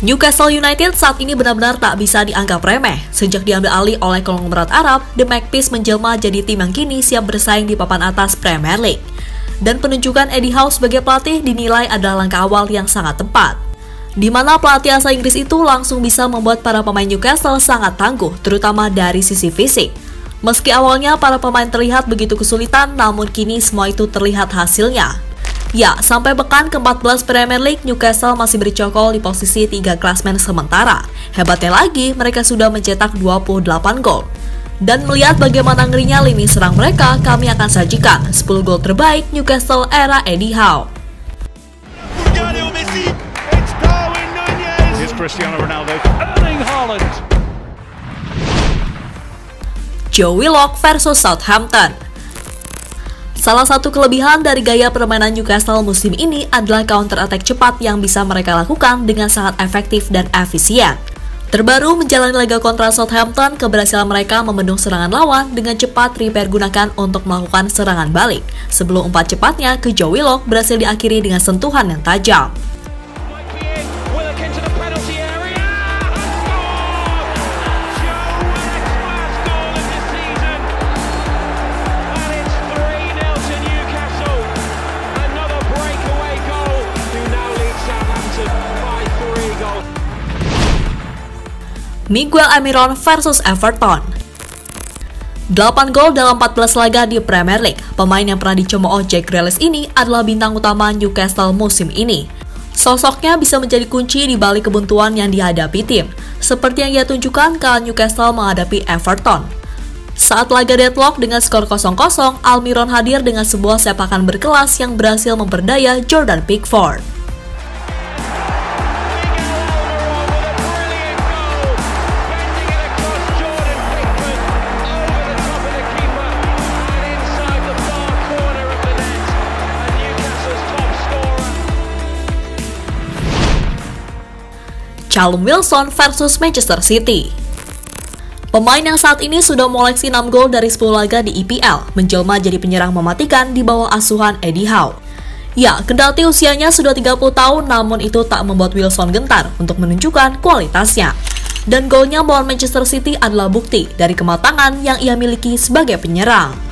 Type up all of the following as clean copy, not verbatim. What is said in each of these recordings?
Newcastle United saat ini benar-benar tak bisa dianggap remeh. Sejak diambil alih oleh konglomerat Arab, The Magpies menjelma jadi tim yang kini siap bersaing di papan atas Premier League. Dan penunjukan Eddie Howe sebagai pelatih dinilai adalah langkah awal yang sangat tepat, di mana pelatih asal Inggris itu langsung bisa membuat para pemain Newcastle sangat tangguh, terutama dari sisi fisik. Meski awalnya para pemain terlihat begitu kesulitan, namun kini semua itu terlihat hasilnya. Ya, sampai pekan ke-14 Premier League, Newcastle masih bercokol di posisi 3 klasmen sementara. Hebatnya lagi, mereka sudah mencetak 28 gol. Dan melihat bagaimana ngerinya lini serang mereka, kami akan sajikan 10 gol terbaik Newcastle era Eddie Howe. Cristiano Ronaldo, Erling Haaland. Joe Willock versus Southampton. Salah satu kelebihan dari gaya permainan Newcastle musim ini adalah counter attack cepat yang bisa mereka lakukan dengan sangat efektif dan efisien. Terbaru menjalani laga kontra Southampton, keberhasilan mereka membendung serangan lawan dengan cepat Trippier gunakan untuk melakukan serangan balik. Sebelum umpan cepatnya ke Joe Willock berhasil diakhiri dengan sentuhan yang tajam. Miguel Almiron versus Everton. 8 gol dalam 14 laga di Premier League. Pemain yang pernah dicemooh Jack Grealish ini adalah bintang utama Newcastle musim ini. Sosoknya bisa menjadi kunci di balik kebuntuan yang dihadapi tim, seperti yang ia tunjukkan kala Newcastle menghadapi Everton. Saat laga deadlock dengan skor 0-0, Almiron hadir dengan sebuah sepakan berkelas yang berhasil memperdaya Jordan Pickford. Callum Wilson versus Manchester City. Pemain yang saat ini sudah mengoleksi 6 gol dari 10 laga di EPL, menjelma jadi penyerang mematikan di bawah asuhan Eddie Howe. Ya, kendati usianya sudah 30 tahun, namun itu tak membuat Wilson gentar untuk menunjukkan kualitasnya. Dan golnya melawan Manchester City adalah bukti dari kematangan yang ia miliki sebagai penyerang.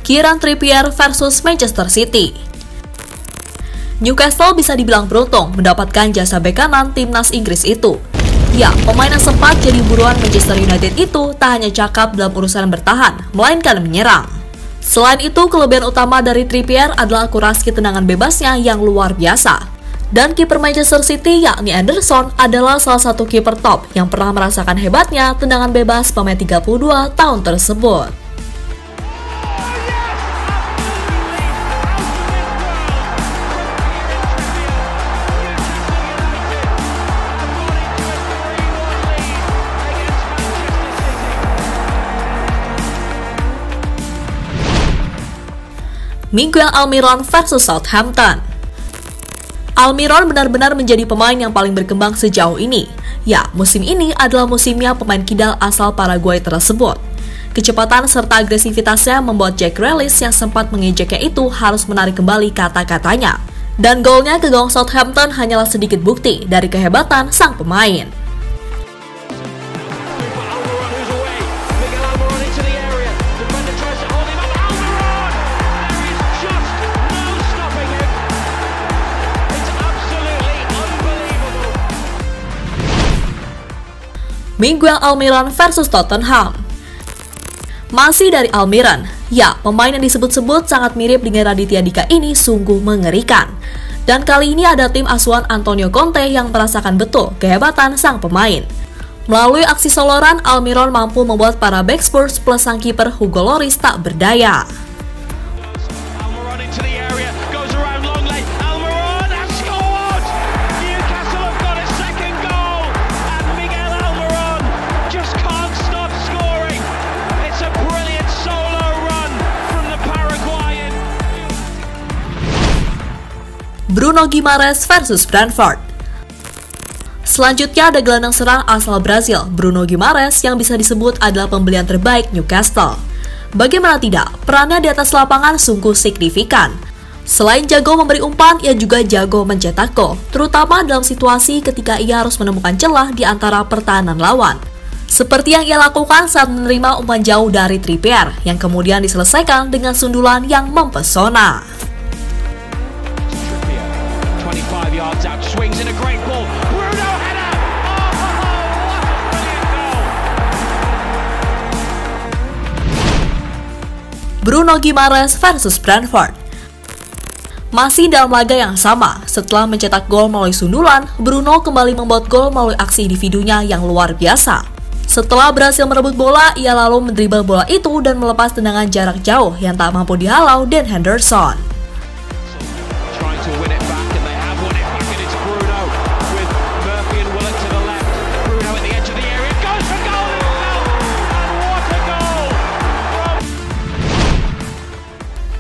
Kieran Trippier versus Manchester City. Newcastle bisa dibilang beruntung mendapatkan jasa bek kanan timnas Inggris itu. Ya, pemain yang sempat jadi buruan Manchester United itu tak hanya cakap dalam urusan bertahan, melainkan menyerang. Selain itu, kelebihan utama dari Trippier adalah akurasi tendangan bebasnya yang luar biasa. Dan kiper Manchester City yakni Anderson adalah salah satu kiper top yang pernah merasakan hebatnya tendangan bebas pemain 32 tahun tersebut. Miguel Almiron versus Southampton. Almiron benar-benar menjadi pemain yang paling berkembang sejauh ini. Ya, musim ini adalah musimnya pemain kidal asal Paraguay tersebut. Kecepatan serta agresivitasnya membuat Jack Grealish yang sempat mengejeknya itu harus menarik kembali kata-katanya. Dan golnya ke gawang Southampton hanyalah sedikit bukti dari kehebatan sang pemain. Miguel Almiron versus Tottenham. Masih dari Almiron, ya, pemain yang disebut-sebut sangat mirip dengan Raditya Dika ini sungguh mengerikan. Dan kali ini ada tim asuhan Antonio Conte yang merasakan betul kehebatan sang pemain. Melalui aksi soloran, Almiron mampu membuat para back Spurs plus sang kiper Hugo Lloris tak berdaya. Bruno Guimaraes versus Brentford. Selanjutnya ada gelandang serang asal Brazil, Bruno Guimaraes, yang bisa disebut adalah pembelian terbaik Newcastle. Bagaimana tidak, perannya di atas lapangan sungguh signifikan. Selain jago memberi umpan, ia juga jago mencetak gol, terutama dalam situasi ketika ia harus menemukan celah di antara pertahanan lawan. Seperti yang ia lakukan saat menerima umpan jauh dari Trippier, yang kemudian diselesaikan dengan sundulan yang mempesona. Bruno Guimaraes versus Brentford. Masih dalam laga yang sama, setelah mencetak gol melalui sundulan, Bruno kembali membuat gol melalui aksi individunya yang luar biasa. Setelah berhasil merebut bola, ia lalu mendribble bola itu dan melepas tendangan jarak jauh yang tak mampu dihalau Dan Henderson.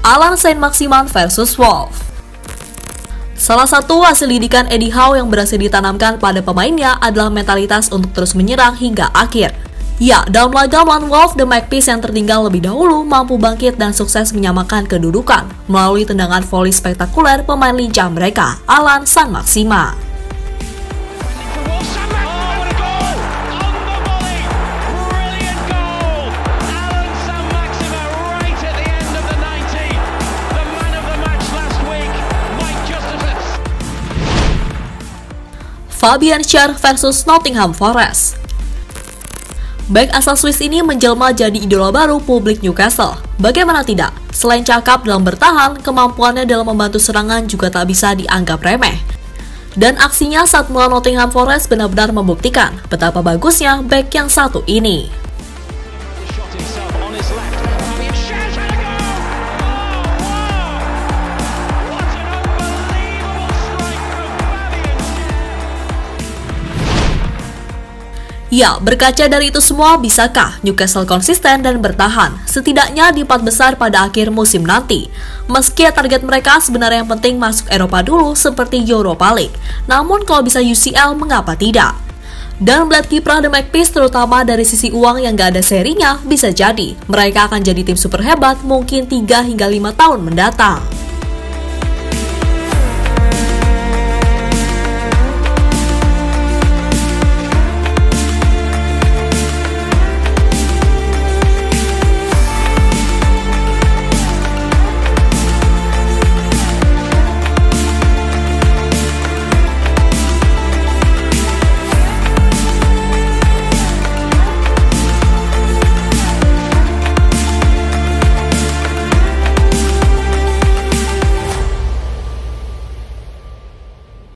Allan Saint-Maximin versus Wolves. Salah satu hasil didikan Eddie Howe yang berhasil ditanamkan pada pemainnya adalah mentalitas untuk terus menyerang hingga akhir. Ya, dalam laga melawan Wolves, The Magpies yang tertinggal lebih dahulu mampu bangkit dan sukses menyamakan kedudukan melalui tendangan voli spektakuler pemain lincah mereka, Allan Saint-Maximin. Fabian Schär versus Nottingham Forest. Bek asal Swiss ini menjelma jadi idola baru publik Newcastle. Bagaimana tidak? Selain cakap dalam bertahan, kemampuannya dalam membantu serangan juga tak bisa dianggap remeh. Dan aksinya saat melawan Nottingham Forest benar-benar membuktikan betapa bagusnya bek yang satu ini. Ya, berkaca dari itu semua, bisakah Newcastle konsisten dan bertahan, setidaknya di 4 besar pada akhir musim nanti? Meski target mereka sebenarnya yang penting masuk Eropa dulu seperti Europa League, namun kalau bisa UCL, mengapa tidak? Dan melihat kiprah The Magpies terutama dari sisi uang yang gak ada serinya, bisa jadi mereka akan jadi tim super hebat mungkin 3 hingga 5 tahun mendatang.